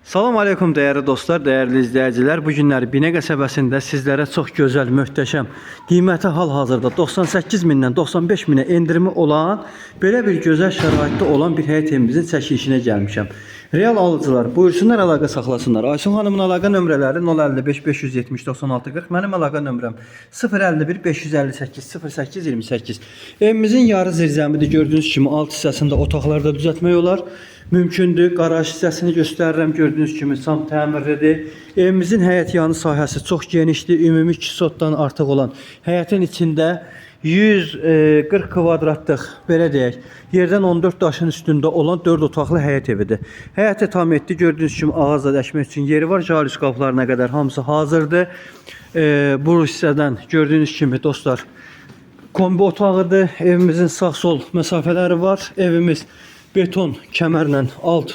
Salam aleykum değerli dostlar, değerli izleyiciler. Bu günləri Binə qəsəbəsində sizlərə çox gözəl, möhtəşəm, qiyməti hal-hazırda 98 mindən 95 minə endirimi olan, belə bir gözəl şəraitdə olan bir həyət evimizin çəkilişinə gəlmişəm. Real alıcılar buyursunlar, əlaqə saxlasınlar. Aysun xanımın əlaqə nömrələri 055 570 96 40, mənim əlaqə nömrəm 051 558 08 28. Evimizin yarı zirzəmidir. Gördüyünüz kimi alt hissəsində otaqlarda düzəltmək olar. Mümkündür. Qaraj hissəsini göstərirəm. Gördüyünüz kimi tam təmirlidir. Evimizin həyət yanı sahəsi çox genişdir. Ümumi 2 sotdan artıq olan həyətin içində 140 kvadratlıq, belə deyək, yerdən 14 daşın üstündə olan 4 otaqlı həyət evidir. Həyəti tam etdi. Gördüyünüz kimi ağacla dəkmək üçün yeri var. Jalüz qapılarına qədər hamısı hazırdır. Bu hissədən gördüyünüz kimi dostlar, kombi otağıdır. Evimizin sağ-sol məsafələri var. Evimiz beton kəmərlə alt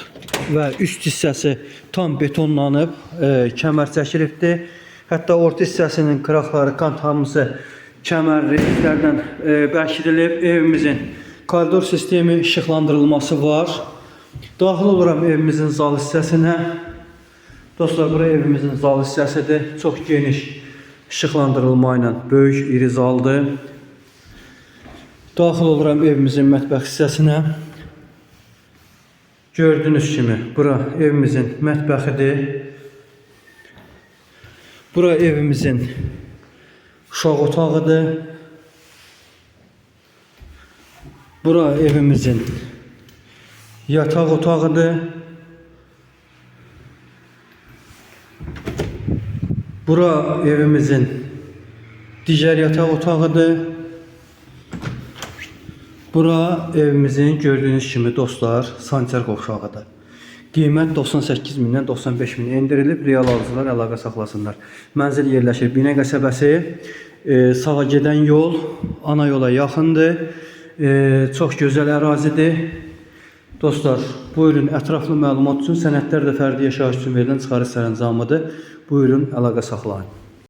və üst hissəsi tam betonlanıb, kəmər çəkilibdir. Hətta orta hissəsinin qıraqları, kant hamısı kəmərli iplərdən bərkidilib. Evimizin koridor sistemi işıqlandırılması var. Daxil oluram evimizin zal hissəsinə. Dostlar, bura evimizin zal hissəsidir. Çox geniş işıqlandırılma ilə böyük, iri zaldır. Daxil oluram evimizin mətbəx hissəsinə. Gördüyünüz kimi bura evimizin mətbəxidir. Bura evimizin uşaq otağıdır. Bura evimizin yataq otağıdır. Bura evimizin digər yataq otağıdır. Bura evimizin gördüyünüz kimi dostlar sancar qovşağıdır. Qiymət 98 mindən 95 min endirilib. Real alıcılar əlaqə saxlasınlar. Mənzil yerləşir Binə qəsəbəsi. Sağa gedən yol ana yola yaxındır. Çox gözəl ərazidir. Dostlar, buyurun, ətraflı məlumat üçün sənədlər də fərdi yaşayış üçün verilən çıxarış sərəncamıdır. Buyurun, əlaqə saxlayın.